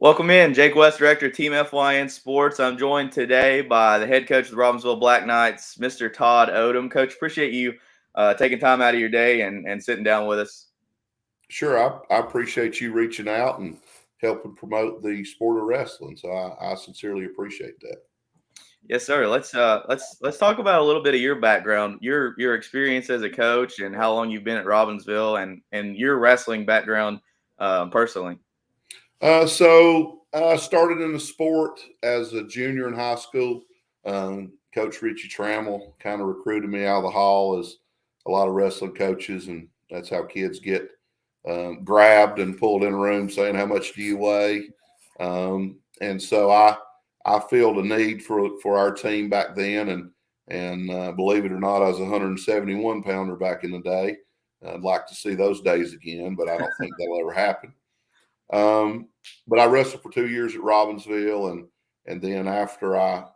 Welcome in, Jake West, Director of Team FYN Sports. I'm joined today by the head coach of the Robbinsville Black Knights, Mr. Todd Odom. Coach, appreciate you taking time out of your day and sitting down with us. Sure, I appreciate you reaching out and helping promote the sport of wrestling. So I sincerely appreciate that. Yes, sir. Let's talk about a little bit of your background, your experience as a coach, and how long you've been at Robbinsville, and your wrestling background personally. So I started in the sport as a junior in high school. Coach Richie Trammell kind of recruited me out of the hall, as a lot of wrestling coaches, and that's how kids get grabbed and pulled in a room saying, "How much do you weigh?" And so I felt a need for our team back then, and believe it or not, I was a 171 pounder back in the day. I'd like to see those days again, but I don't think that'll ever happen. But I wrestled for 2 years at Robbinsville, and then after I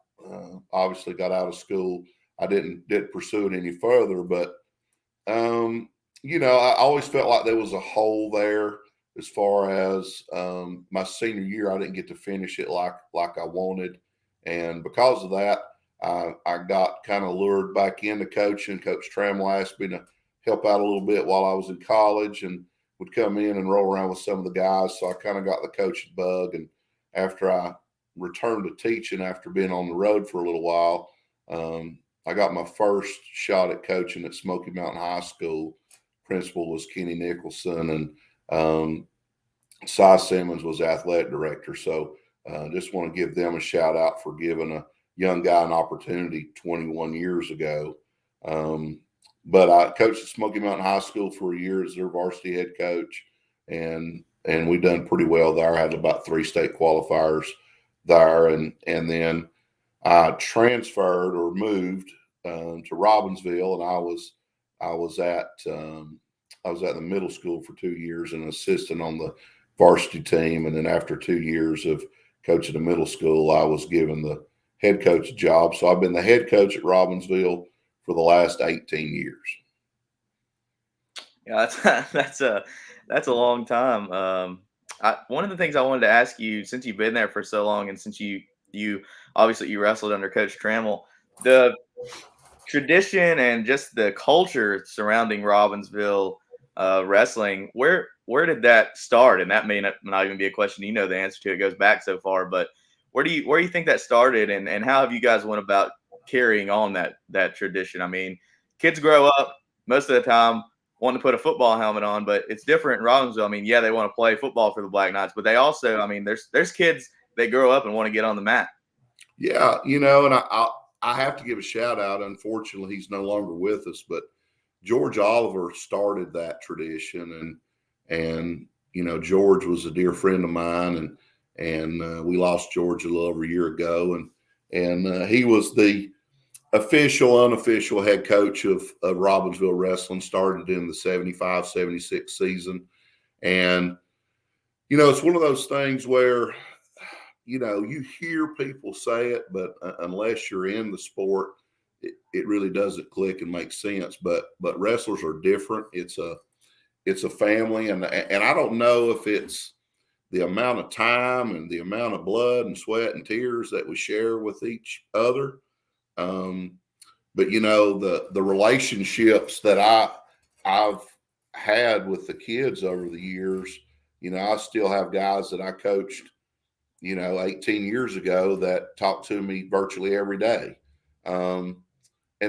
obviously got out of school, I didn't pursue it any further. But I always felt like there was a hole there as far as my senior year. I didn't get to finish it like I wanted, and because of that, I got kind of lured back into coaching. Coach Trammell asked me to help out a little bit while I was in college, and would come in and roll around with some of the guys. So I kind of got the coaching bug. And after I returned to teaching, after being on the road for a little while, I got my first shot at coaching at Smoky Mountain High School. Principal was Kenny Nicholson, and Cy Simmons was athletic director. So just want to give them a shout out for giving a young guy an opportunity 21 years ago. But I coached at Smoky Mountain High School for a year as their varsity head coach, and we done pretty well there. I had about 3 state qualifiers there, and then I transferred or moved to Robbinsville, and I was at the middle school for 2 years, and an assistant on the varsity team. And then after 2 years of coaching the middle school, I was given the head coach job. So I've been the head coach at Robbinsville for the last 18 years. Yeah, that's a long time. One of the things I wanted to ask you, since you've been there for so long, and since you obviously you wrestled under Coach Trammell, the tradition and just the culture surrounding Robbinsville wrestling, where did that start? And that may not even be a question you know the answer to. It goes back so far, but where do you think that started, and how have you guys went about carrying on that tradition? I mean, kids grow up most of the time wanting to put a football helmet on, but it's different in Robbinsville. I mean, yeah, they want to play football for the Black Knights, but they also, I mean, there's kids that grow up and want to get on the mat. Yeah, and I have to give a shout out. Unfortunately, he's no longer with us, but George Oliver started that tradition, and George was a dear friend of mine, and we lost George a little over a year ago, and he was the official, unofficial head coach of Robbinsville wrestling. Started in the 75-76 season, and it's one of those things where you hear people say it, but unless you're in the sport, it really doesn't click and make sense. But wrestlers are different. It's a family, and I don't know if it's the amount of time and the amount of blood and sweat and tears that we share with each other. But the relationships that I've had with the kids over the years, I still have guys that I coached 18 years ago that talk to me virtually every day. And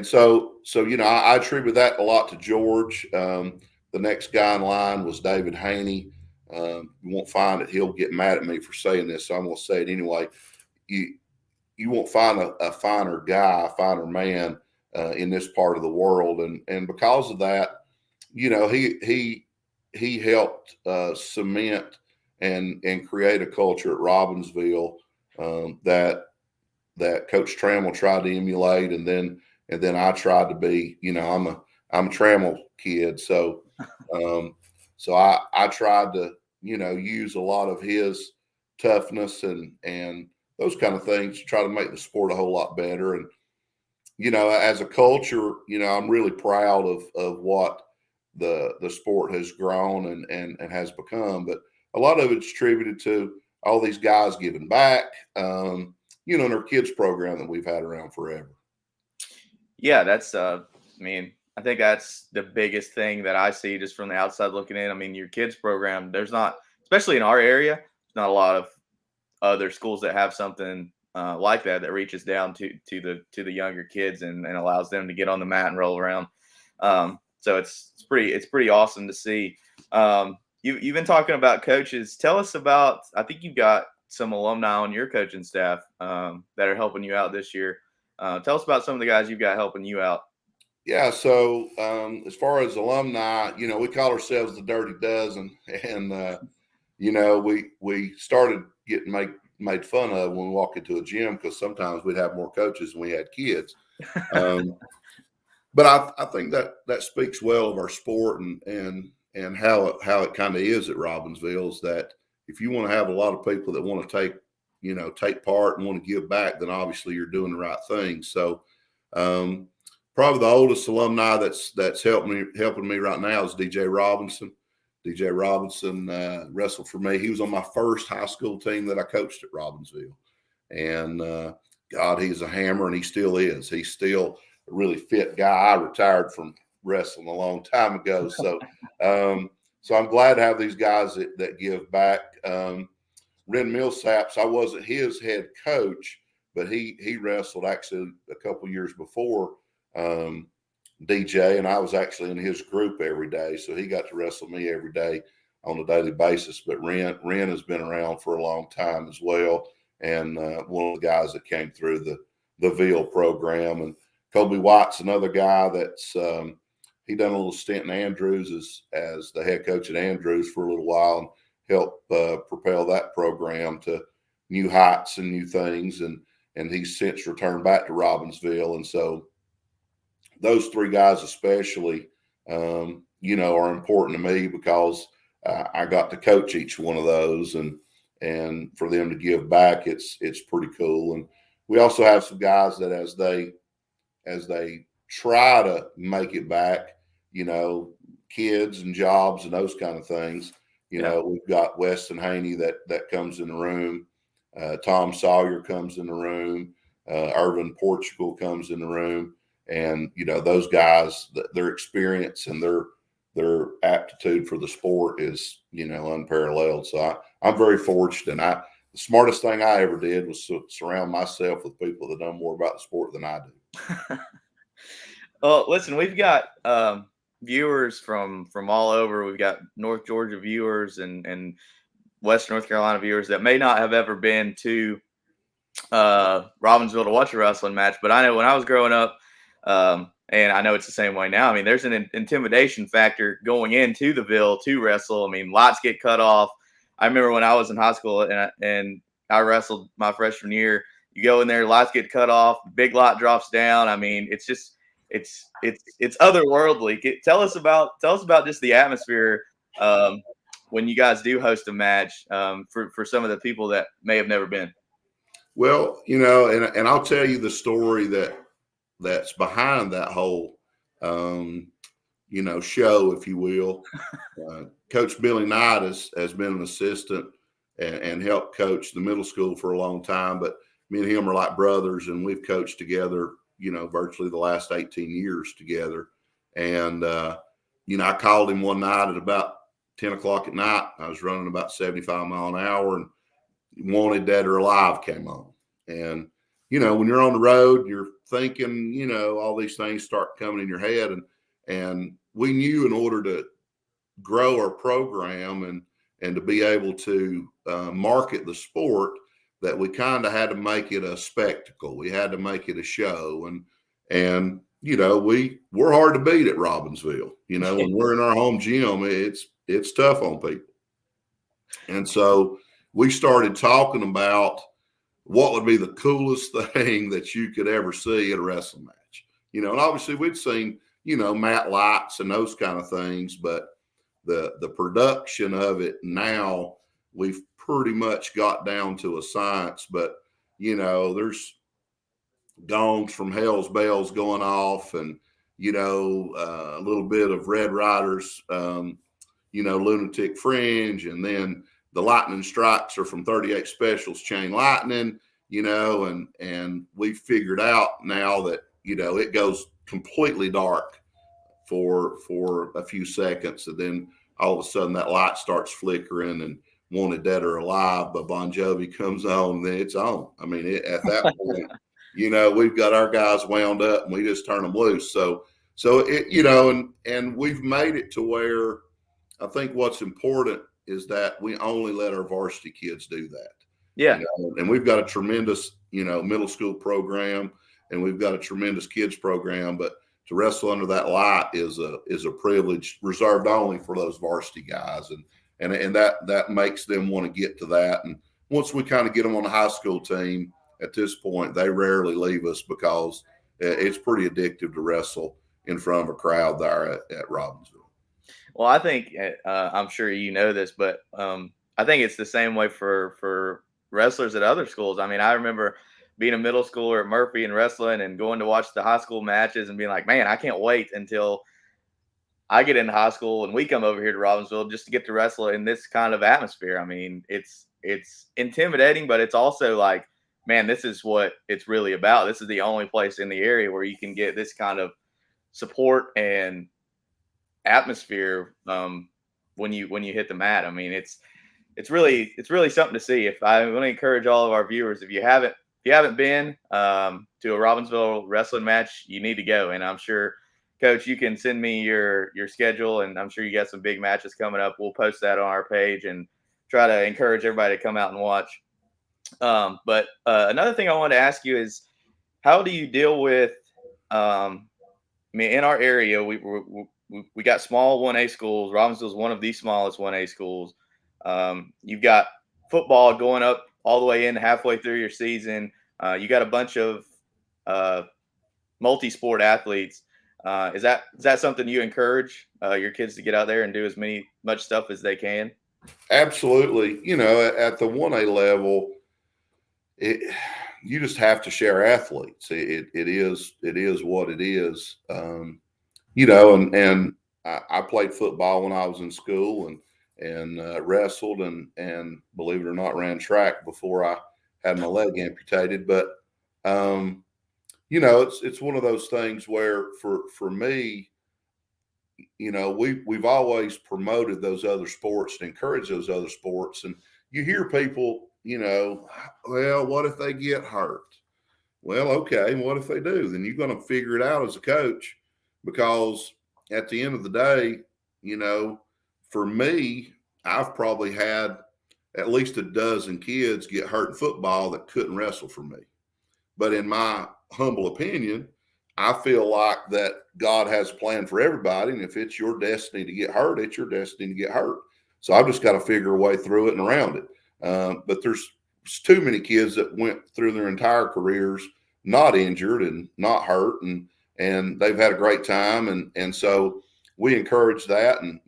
so I attribute that a lot to George. The next guy in line was David Haney. You won't find it. He'll get mad at me for saying this, so I'm going to say it anyway. You won't find a finer guy, a finer man in this part of the world, and because of that, he helped cement and create a culture at Robbinsville that Coach Trammell tried to emulate, and then I tried to be. I'm a Trammell kid, so I tried to use a lot of his toughness and those kind of things to try to make the sport a whole lot better. And as a culture, I'm really proud of what the sport has grown and has become, but a lot of it's attributed to all these guys giving back, you know, in our kids program that we've had around forever. Yeah, that's I mean, I think that's the biggest thing that I see just from the outside looking in. I mean, your kids program, there's not, especially in our area, there's not a lot of other schools that have something like that that reaches down to the younger kids and allows them to get on the mat and roll around. So it's pretty awesome to see. You've been talking about coaches. Tell us about. I think you've got some alumni on your coaching staff that are helping you out this year. Tell us about some of the guys you've got helping you out. Yeah, so as far as alumni, you know, we call ourselves the Dirty Dozen, and you know, we started getting made fun of when we walk into a gym because sometimes we'd have more coaches than we had kids. Um, but I think that speaks well of our sport and how it kind of is at Robbinsville, is that if you want to have a lot of people that want to take part and want to give back, then obviously you're doing the right thing. So probably the oldest alumni that's helping me right now is DJ Robinson. DJ Robinson wrestled for me. He was on my first high school team that I coached at Robbinsville. And God, he's a hammer, and he still is. He's still a really fit guy. I retired from wrestling a long time ago. So so I'm glad to have these guys that give back. Ren Millsaps, I wasn't his head coach, but he wrestled actually a couple years before DJ, and I was actually in his group every day, so he got to wrestle me every day on a daily basis. But Ren has been around for a long time as well, and one of the guys that came through the Ville program. And Kobe White's another guy that's he done a little stint in Andrews as the head coach at Andrews for a little while, and helped propel that program to new heights and new things. And he's since returned back to Robbinsville, and so those three guys especially, you know, are important to me because I got to coach each one of those, and for them to give back, it's pretty cool. And we also have some guys that as they try to make it back, you know, kids and jobs and those kind of things. You Yeah. know, we've got Weston Haney that comes in the room. Tom Sawyer comes in the room. Irvin Portugal comes in the room. And, you know, those guys, their experience and their aptitude for the sport is, you know, unparalleled. So I'm very fortunate. And the smartest thing I ever did was surround myself with people that know more about the sport than I do. Well, listen, we've got viewers from all over. We've got North Georgia viewers and West North Carolina viewers that may not have ever been to Robbinsville to watch a wrestling match. But I know when I was growing up, and I know it's the same way now. I mean, there's an intimidation factor going into the Ville to wrestle. I mean, lights get cut off. I remember when I was in high school and I wrestled my freshman year. You go in there, lights get cut off, big light drops down. I mean, it's just it's otherworldly. Tell us about just the atmosphere when you guys do host a match for some of the people that may have never been. Well, you know, and I'll tell you the story that's behind that whole, you know, show, if you will. Coach Billy Knight has been an assistant and helped coach the middle school for a long time. But me and him are like brothers, and we've coached together, you know, virtually the last 18 years together. And, you know, I called him one night at about 10 o'clock at night. I was running about 75 mile an hour, and Wanted Dead or Alive came on. And, you know, when you're on the road, you're thinking, you know, all these things start coming in your head. And we knew in order to grow our program and to be able to market the sport, that we kind of had to make it a spectacle. We had to make it a show. And you know, we're hard to beat at Robbinsville. You know, when we're in our home gym, it's tough on people. And so we started talking about what would be the coolest thing that you could ever see at a wrestling match. You know, and obviously we'd seen, you know, mat lights and those kind of things, but the production of it now, we've pretty much got down to a science. But, you know, there's gongs from Hell's Bells going off, and, you know, a little bit of Red Riders, you know, Lunatic Fringe, and then the lightning strikes are from 38 Specials Chain Lightning, and we figured out now that, it goes completely dark for a few seconds, and then all of a sudden that light starts flickering, and Wanted Dead or Alive by Bon Jovi comes on, then it's on. I mean, at that point, we've got our guys wound up and we just turn them loose. So it, and we've made it to where I think what's important is that we only let our varsity kids do that. Yeah. And we've got a tremendous, middle school program, and we've got a tremendous kids program, but to wrestle under that light is a privilege reserved only for those varsity guys. And that makes them want to get to that. And once we kind of get them on the high school team at this point, they rarely leave us because it's pretty addictive to wrestle in front of a crowd there at Robbinsville. Well, I think I'm sure you know this, but I think it's the same way for wrestlers at other schools. I mean, I remember being a middle schooler at Murphy and wrestling and going to watch the high school matches and being like, man, I can't wait until I get into high school and we come over here to Robbinsville just to get to wrestle in this kind of atmosphere. I mean, it's intimidating, but it's also like, man, this is what it's really about. This is the only place in the area where you can get this kind of support and atmosphere when you hit the mat. I mean, it's really something to see. If I want to encourage all of our viewers, if you haven't been to a Robbinsville wrestling match, you need to go. And I'm sure, Coach, you can send me your schedule, and I'm sure you got some big matches coming up. We'll post that on our page and try to encourage everybody to come out and watch. But another thing I wanted to ask you is, how do you deal with? I mean, in our area, we got small 1A schools. Robbinsville is one of the smallest 1A schools. You've got football going up all the way in halfway through your season. You got a bunch of multisport athletes. Is that something you encourage your kids to get out there and do much stuff as they can? Absolutely. At the 1A level, you just have to share athletes. It is what it is. And I played football when I was in school and wrestled and believe it or not, ran track before I had my leg amputated. But it's one of those things where for me, we've always promoted those other sports and encouraged those other sports. And you hear people, well, what if they get hurt? Well, okay, what if they do? Then you're going to figure it out as a coach, because at the end of the day, for me, I've probably had at least a dozen kids get hurt in football that couldn't wrestle for me. But in my humble opinion, I feel like that God has a plan for everybody. And if it's your destiny to get hurt, it's your destiny to get hurt. So I've just got to figure a way through it and around it. But there's too many kids that went through their entire careers not injured and not hurt, and they've had a great time. And so we encourage that. And,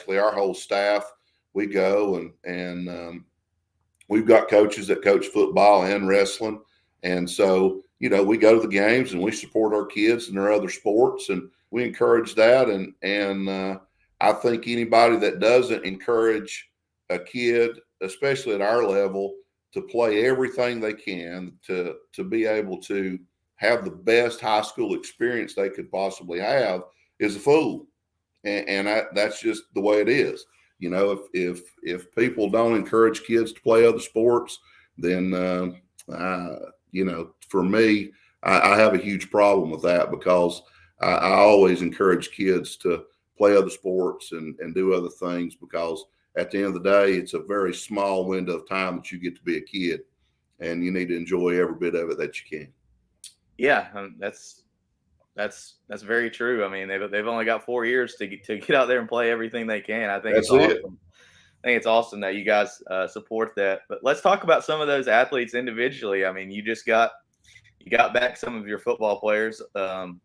our whole staff, we go and we've got coaches that coach football and wrestling. And so, we go to the games and we support our kids in their other sports, and we encourage that. And I think anybody that doesn't encourage a kid, especially at our level, to play everything they can to be able to have the best high school experience they could possibly have is a fool. And that's just the way it is. If people don't encourage kids to play other sports, then, for me, I have a huge problem with that, because I always encourage kids to play other sports and do other things, because at the end of the day, it's a very small window of time that you get to be a kid, and you need to enjoy every bit of it that you can. Yeah, that's very true. I mean, they've only got 4 years to get out there and play everything they can. I think That's it's awesome. I think it's awesome that you guys support that. But let's talk about some of those athletes individually. I mean, you got back some of your football players on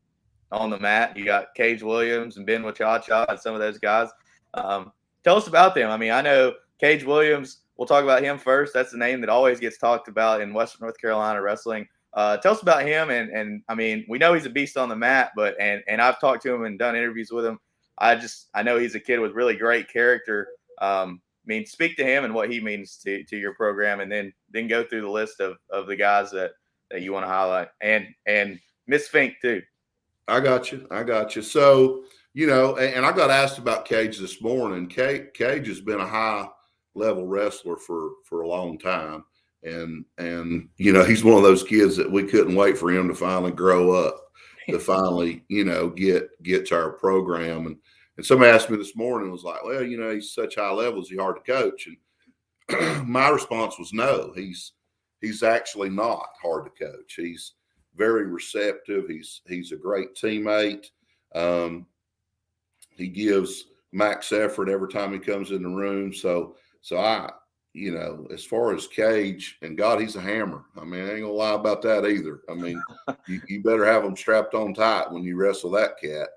the mat. You got Cage Williams and Ben Wachacha and some of those guys. Tell us about them. I mean, I know Cage Williams. We'll talk about him first. That's the name that always gets talked about in Western North Carolina wrestling. Tell us about him. And I mean, we know he's a beast on the mat, but and I've talked to him and done interviews with him. I know he's a kid with really great character. mean, speak to him and what he means to your program, and then go through the list of the guys that you want to highlight, and Miss Fink too. I got you. I got you. So, and I got asked about Cage this morning. Cage has been a high level wrestler for a long time. And he's one of those kids that we couldn't wait for him to finally grow up, to finally, get to our program. And somebody asked me this morning, was like, well, he's such high level, is he hard to coach? And my response was no, he's actually not hard to coach. He's very receptive. He's a great teammate. He gives max effort every time he comes in the room. So I, as far as Cage, and God, he's a hammer. I mean, I ain't gonna lie about that either. I mean, you better have him strapped on tight when you wrestle that cat,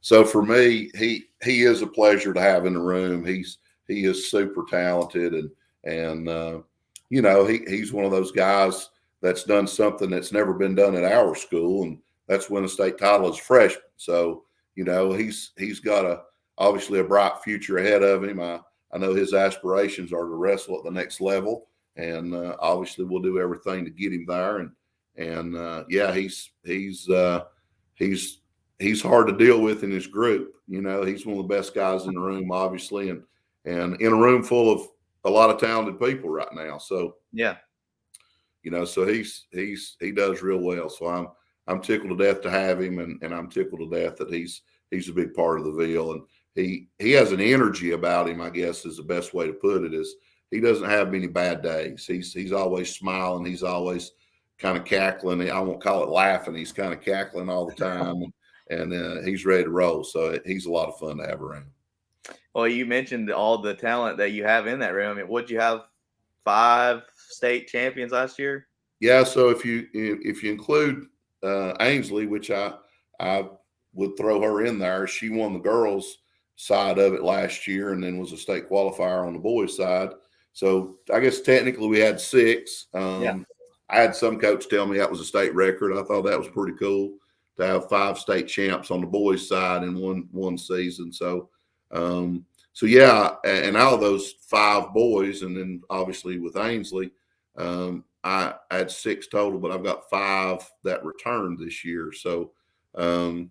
So for me, he is a pleasure to have in the room. He is super talented, and he's one of those guys that's done something that's never been done at our school, and that's win a state title as a freshman. So, he's got obviously a bright future ahead of him. I know his aspirations are to wrestle at the next level, and obviously we'll do everything to get him there. And yeah, he's hard to deal with in his group. He's one of the best guys in the room, obviously, and in a room full of a lot of talented people right now. So yeah. So he does real well. So I'm tickled to death to have him, and I'm tickled to death that he's a big part of the Ville, and he has an energy about him, I guess is the best way to put it. Is he doesn't have many bad days. He's always smiling. He's always kind of cackling. I won't call it laughing. He's kind of cackling all the time, and he's ready to roll. So he's a lot of fun to have around. Well, you mentioned all the talent that you have in that room. I mean, would you have 5 state champions last year? Yeah. So if you include Ainsley, which I would throw her in there, she won the girls' side of it last year, and then was a state qualifier on the boys' side. So I guess technically we had 6. Yeah. I had some coach tell me that was a state record. I thought that was pretty cool to have 5 state champs on the boys' side in one season. So yeah, and out of those 5 boys, and then obviously with Ainsley, I had 6 total, but I've got 5 that returned this year. So, and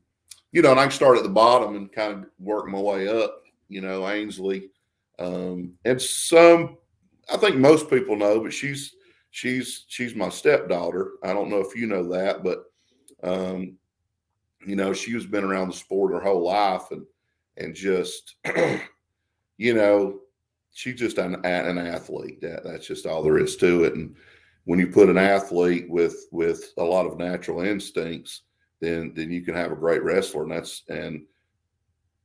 I can start at the bottom and kind of work my way up. Ainsley, and I think most people know, but she's my stepdaughter. I don't know if you know that, but she has been around the sport her whole life, and just she's just an athlete. That's just all there is to it. And when you put an athlete with a lot of natural instincts, then you can have a great wrestler. And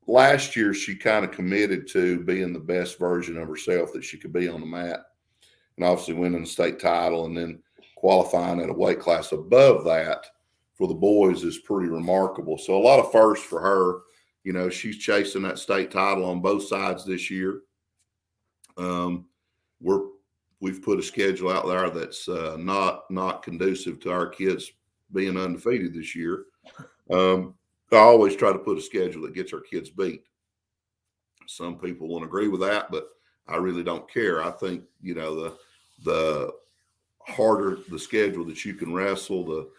last year she kind of committed to being the best version of herself that she could be on the mat, and obviously winning the state title and then qualifying at a weight class above that for the boys is pretty remarkable. So a lot of firsts for her. She's chasing that state title on both sides this year. We've put a schedule out there that's not conducive to our kids being undefeated this year. I always try to put a schedule that gets our kids beat. Some people won't agree with that, but I really don't care. I think, the harder the schedule that you can wrestle, the,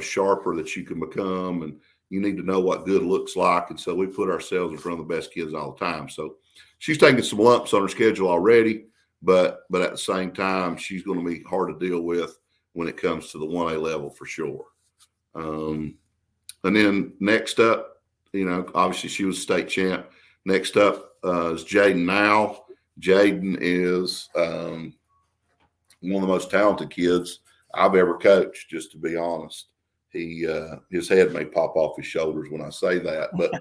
sharper that you can become, and you need to know what good looks like. And so we put ourselves in front of the best kids all the time. So she's taking some lumps on her schedule already, but at the same time, she's going to be hard to deal with when it comes to the 1A level for sure. And then next up, obviously she was state champ. Next up is Jaden Now. Jaden is one of the most talented kids I've ever coached, just to be honest. His head may pop off his shoulders when I say that, but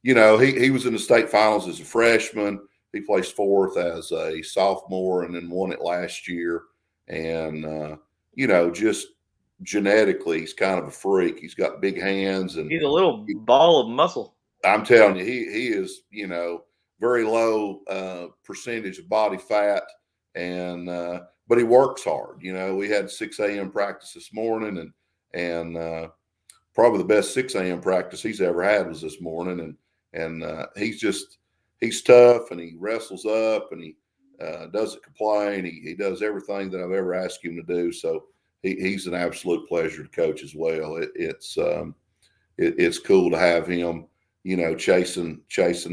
he was in the state finals as a freshman. He placed 4th as a sophomore and then won it last year. And just genetically, he's kind of a freak. He's got big hands, and he's a little ball of muscle. I'm telling you, he is very low percentage of body fat, and but he works hard. We had 6 a.m. practice this morning, and probably the best 6 a.m. practice he's ever had was this morning. And he's he's tough and he wrestles up and he doesn't complain. He does everything that I've ever asked him to do. So he's an absolute pleasure to coach as well. It's cool to have him, chasing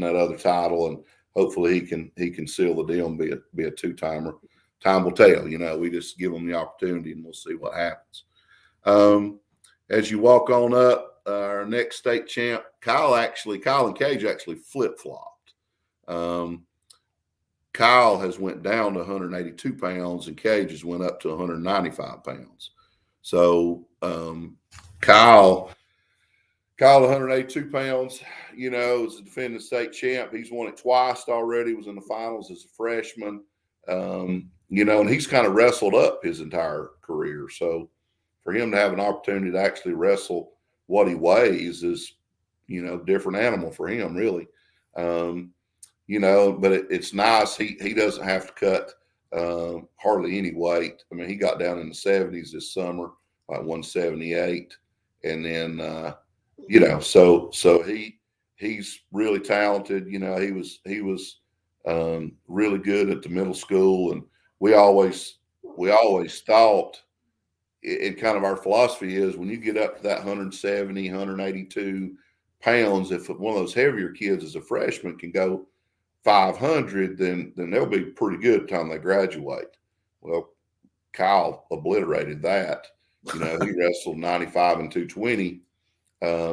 that other title, and hopefully he can seal the deal and be a two-timer. Time will tell. We just give him the opportunity and we'll see what happens. As you walk on up, our next state champ, Kyle and Cage actually flip-flopped. Kyle has went down to 182 pounds and Cage has went up to 195 pounds. So Kyle, 182 pounds, is a defending state champ. He's won it twice already, was in the finals as a freshman, and he's kind of wrestled up his entire career. So for him to have an opportunity to actually wrestle what he weighs is, different animal for him, really. But it's nice. He doesn't have to cut hardly any weight. I mean, he got down in the 70s this summer, like 178. And then, so he's really talented. He was really good at the middle school. And we always thought, it kind of our philosophy is when you get up to that 170, 182 pounds, if one of those heavier kids as a freshman can go 500, then they'll be pretty good by the time they graduate. Well, Kyle obliterated that. He wrestled 95 and 220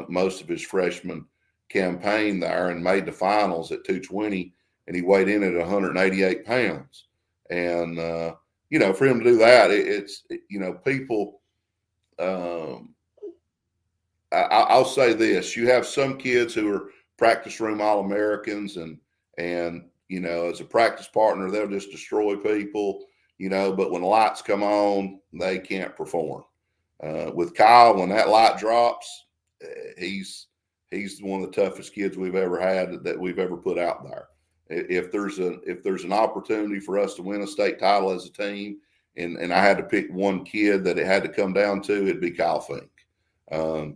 most of his freshman campaign there and made the finals at 220, and he weighed in at 188 pounds. And, for him to do that, it's people, I'll say this, you have some kids who are practice room All-Americans and as a practice partner, they'll just destroy people, but when the lights come on, they can't perform. With Kyle, when that light drops, he's one of the toughest kids we've ever had that we've ever put out there. If there's an opportunity for us to win a state title as a team, and I had to pick one kid that it had to come down to, it'd be Kyle Fink. I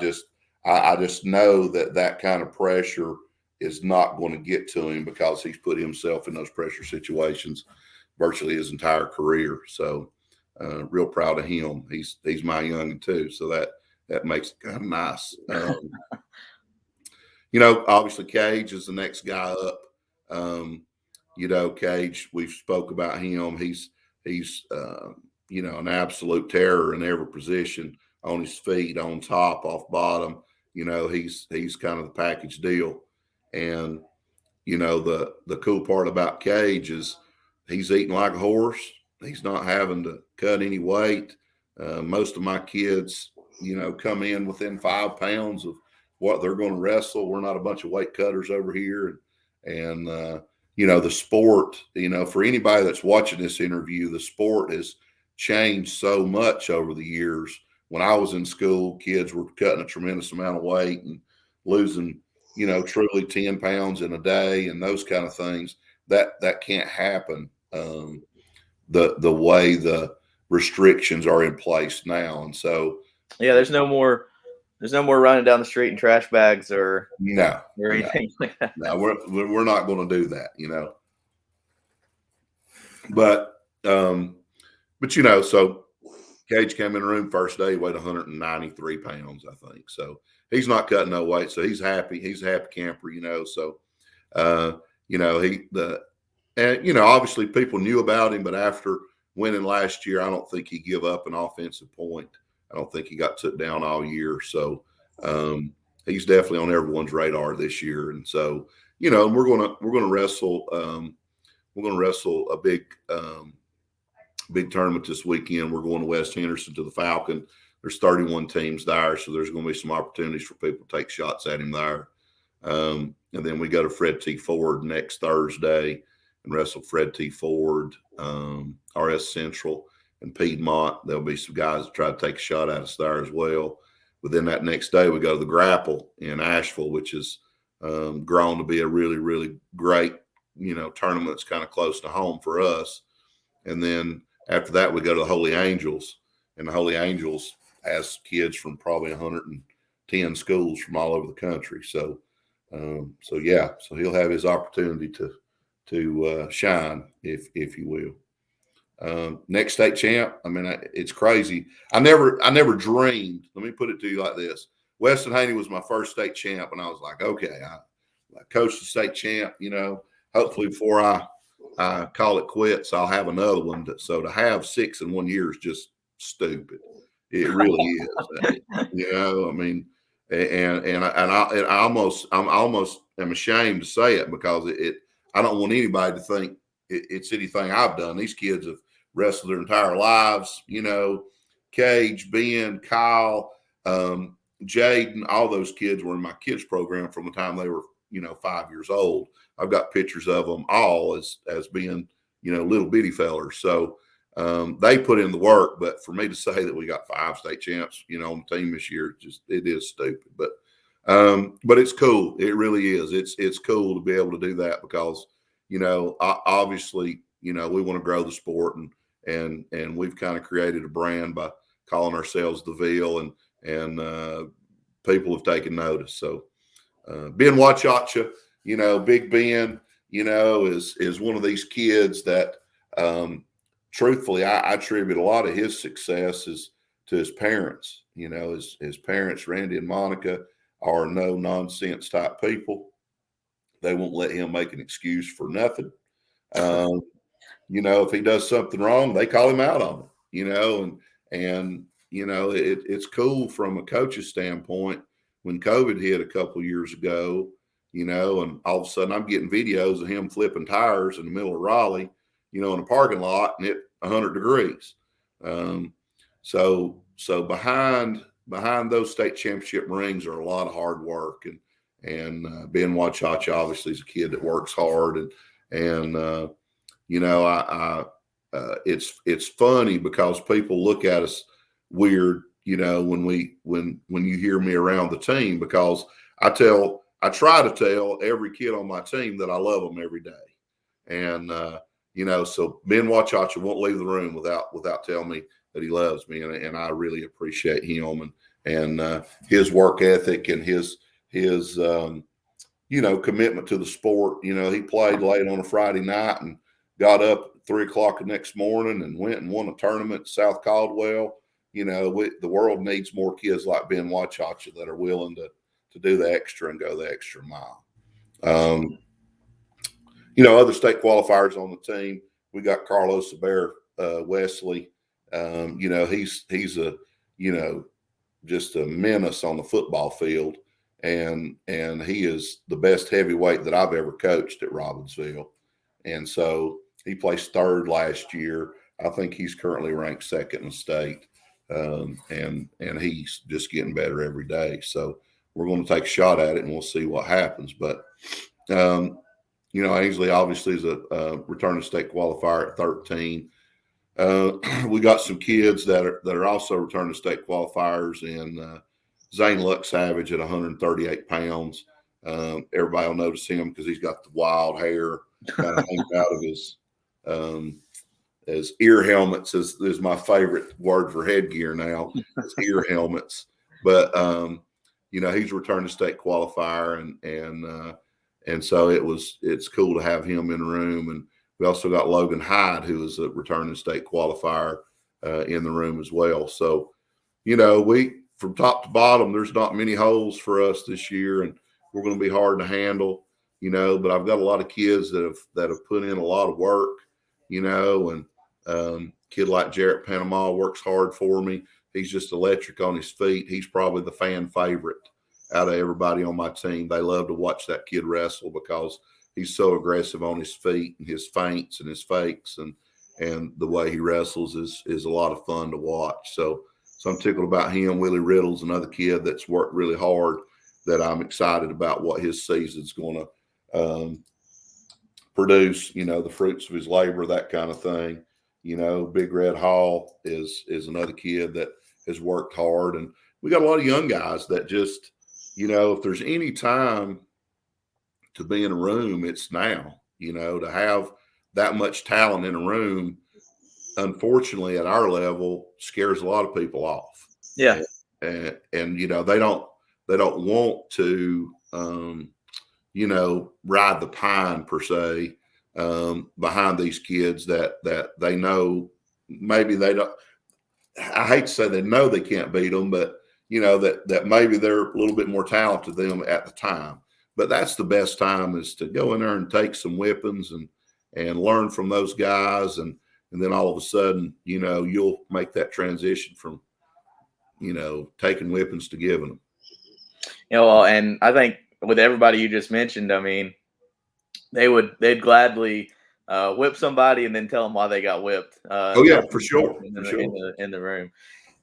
just know that kind of pressure is not going to get to him because he's put himself in those pressure situations virtually his entire career. So real proud of him. He's my youngin' too, so that makes it kind of nice. Obviously Cage is the next guy up. Cage, we've spoke about him. He's an absolute terror in every position, on his feet, on top, off bottom. He's kind of the package deal. And, the cool part about Cage is he's eating like a horse. He's not having to cut any weight. Most of my kids, come in within 5 pounds of what they're going to wrestle. We're not a bunch of weight cutters over here. And the sport, for anybody that's watching this interview, the sport has changed so much over the years. When I was in school, kids were cutting a tremendous amount of weight and losing, truly 10 pounds in a day and those kind of things. That can't happen the way the restrictions are in place now. And so, yeah, there's no more running down the street in trash bags or anything like that. No, we're not going to do that, But so Cage came in the room first day, weighed 193 pounds, I think. So he's not cutting no weight. So he's happy. He's a happy camper, So, obviously people knew about him, but after winning last year, I don't think he give up an offensive point. I don't think he got took down all year. So he's definitely on everyone's radar this year. And so, we're gonna wrestle. We're gonna wrestle a big tournament this weekend. We're going to West Henderson to the Falcon. There's 31 teams there, so there's going to be some opportunities for people to take shots at him there. And then we go to Fred T. Ford next Thursday and wrestle Fred T. Ford, RS Central, and Piedmont. There'll be some guys that try to take a shot at us there as well. But then that next day we go to the Grapple in Asheville, which is grown to be a really, really great, tournament that's kind of close to home for us. And then after that, we go to the Holy Angels, and the Holy Angels has kids from probably 110 schools from all over the country. So So yeah, so he'll have his opportunity to shine, if you will. Next state champ. I mean, it's crazy. I never dreamed. Let me put it to you like this: Weston Haney was my first state champ, and I was like, okay, I coached the state champ. Hopefully before I call it quits, I'll have another one. So to have 6 in 1 year is just stupid. It really is. I mean, I almost am ashamed to say it because I don't want anybody to think it's anything I've done. These kids have wrestled their entire lives. Cage, Ben, Kyle, Jaden, all those kids were in my kids program from the time they were 5 years old. I've got pictures of them all as being little bitty fellers. So they put in the work, but for me to say that we got 5 state champs, on the team this year, it is stupid. But it's cool. It really is. It's cool to be able to do that because, obviously, we want to grow the sport and we've kind of created a brand by calling ourselves the Ville and people have taken notice. So Ben Wachacha, Big Ben, is one of these kids that truthfully, I attribute a lot of his successes to his parents. His parents, Randy and Monica, are no nonsense type people. They won't let him make an excuse for nothing. If he does something wrong, they call him out on it. It's cool from a coach's standpoint. When COVID hit a couple of years ago, and all of a sudden I'm getting videos of him flipping tires in the middle of Raleigh, in a parking lot, and it 100 degrees. So behind those state championship rings are a lot of hard work, and Ben Wachacha obviously is a kid that works hard, and it's funny because people look at us weird, when you hear me around the team, because I try to tell every kid on my team that I love them every day, and so Ben Wachacha won't leave the room without telling me that he loves me, and I really appreciate him and his work ethic and his commitment to the sport. He played late on a Friday night and got up at 3:00 the next morning and went and won a tournament at South Caldwell. The world needs more kids like Ben Wachacha that are willing to do the extra and go the extra mile. Other state qualifiers on the team, we got Carlos Aber, Wesley. He's a just a menace on the football field, and he is the best heavyweight that I've ever coached at Robbinsville, and so he placed 3rd last year. I think he's currently ranked 2nd in the state, and he's just getting better every day. So we're going to take a shot at it, and we'll see what happens. But Ainsley obviously is a returning state qualifier at 13. We got some kids that are also returning state qualifiers in Zane Luck Savage at 138 pounds. Everybody will notice him because he's got the wild hair kind of hanging out of his ear helmets is my favorite word for headgear now. It's ear helmets. But he's a returning state qualifier, and so it's cool to have him in the room. And we also got Logan Hyde, who is a returning state qualifier in the room as well. So, we from top to bottom, there's not many holes for us this year, and we're going to be hard to handle, but I've got a lot of kids that have put in a lot of work, and kid like Jarrett Panama works hard for me. He's just electric on his feet. He's probably the fan favorite out of everybody on my team. They love to watch that kid wrestle because he's so aggressive on his feet, and his feints and his fakes and the way he wrestles is a lot of fun to watch. So I'm tickled about him. Willie Riddle's another kid that's worked really hard that I'm excited about what his season's going to produce, the fruits of his labor, that kind of thing. Big Red Hall is another kid that has worked hard. And we got a lot of young guys that just, if there's any time to be in a room, it's now, to have that much talent in a room, unfortunately at our level, scares a lot of people off. Yeah. And they don't want to ride the pine per se behind these kids that they know maybe they don't. I hate to say they know they can't beat them, but that maybe they're a little bit more talented than them at the time. But that's the best time, is to go in there and take some whippings and learn from those guys, and then all of a sudden, you'll make that transition from taking whippings to giving them. And I think with everybody you just mentioned, I mean, they'd gladly whip somebody and then tell them why they got whipped. Oh yeah, for sure, in the room.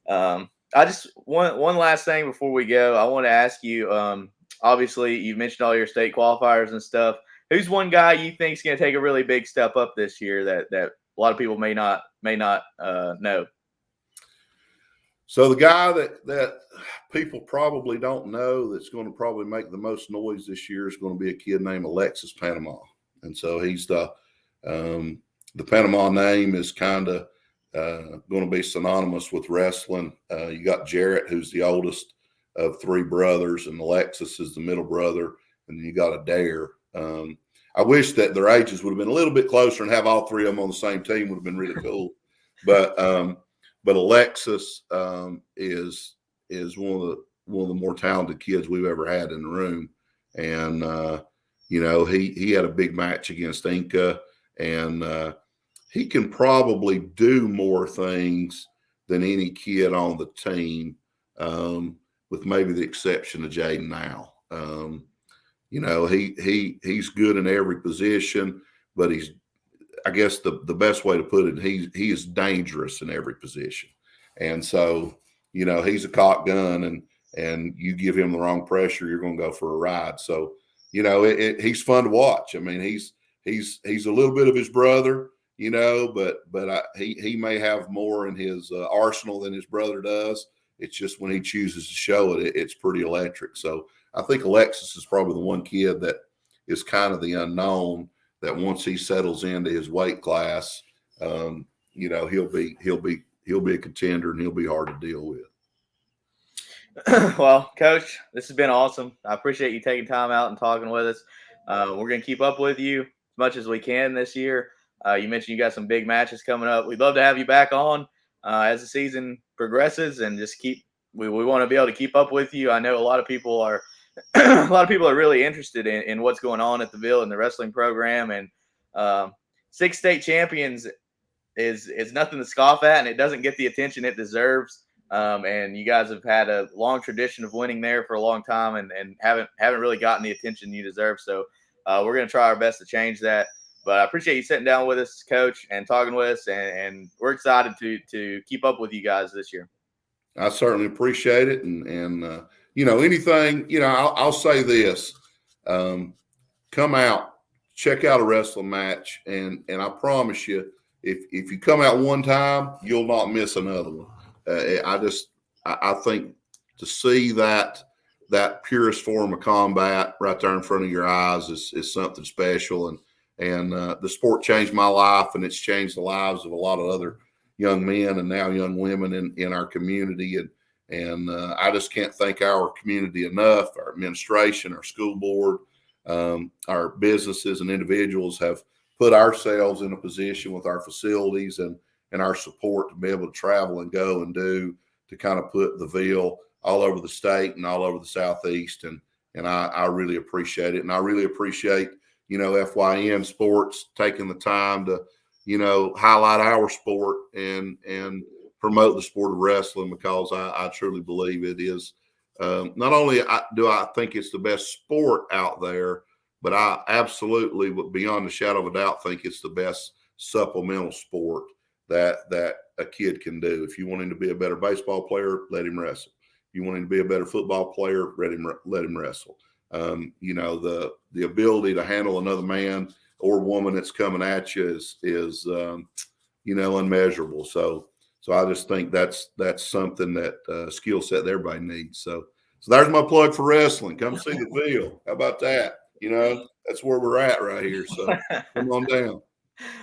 I just one last thing before we go. I want to ask you. Obviously, you've mentioned all your state qualifiers and stuff. Who's one guy you think is going to take a really big step up this year that a lot of people may not know? So the guy that people probably don't know that's going to probably make the most noise this year is going to be a kid named Alexis Panama. And so he's the Panama name is kind of going to be synonymous with wrestling. You got Jarrett, who's the oldest of three brothers, and Alexis is the middle brother, and then you got Adair. I wish that their ages would have been a little bit closer and have all three of them on the same team would have been really cool. But Alexis is one of the more talented kids we've ever had in the room, and he had a big match against Inca, and he can probably do more things than any kid on the team, with maybe the exception of Jaden now. He's good in every position, but I guess the best way to put it, he is dangerous in every position. And so, he's a cock gun, and you give him the wrong pressure, you're going to go for a ride. So, he's fun to watch. I mean, he's a little bit of his brother, but he may have more in his arsenal than his brother does. It's just when he chooses to show it, it's pretty electric. So I think Alexis is probably the one kid that is kind of the unknown, that once he settles into his weight class, he'll be a contender, and he'll be hard to deal with. Well, Coach, this has been awesome. I appreciate you taking time out and talking with us. We're going to keep up with you as much as we can this year. You mentioned you got some big matches coming up. We'd love to have you back on as the season progresses, and just we want to be able to keep up with you. I know a lot of people are really interested in what's going on at the Ville and the wrestling program, and 6 state champions is nothing to scoff at, and it doesn't get the attention it deserves. And you guys have had a long tradition of winning there for a long time, and haven't really gotten the attention you deserve. So we're going to try our best to change that. But I appreciate you sitting down with us, Coach, and talking with us, and we're excited to keep up with you guys this year. I certainly appreciate it, and anything, I'll say this: come out, check out a wrestling match, and I promise you, if you come out one time, you'll not miss another one. I think to see that purest form of combat right there in front of your eyes is something special, and the sport changed my life, and it's changed the lives of a lot of other young men and now young women in our community, and I just can't thank our community enough. Our administration, our school board, our businesses and individuals have put ourselves in a position with our facilities and our support to be able to travel and go and do, to kind of put the Ville all over the state and all over the Southeast. And I really appreciate it. And I really appreciate, FYN Sports taking the time to, highlight our sport and promote the sport of wrestling, because I truly believe it is, not only do I think it's the best sport out there, but I absolutely, beyond a shadow of a doubt, think it's the best supplemental sport that a kid can do. If you want him to be a better baseball player, let him wrestle. If you want him to be a better football player, let him wrestle. The ability to handle another man or woman that's coming at you is unmeasurable. So I just think that's something that skill set that everybody needs. So there's my plug for wrestling. Come see the Ville. How about that? That's where we're at right here. So come on down.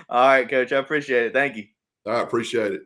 All right, Coach. I appreciate it. Thank you. I appreciate it.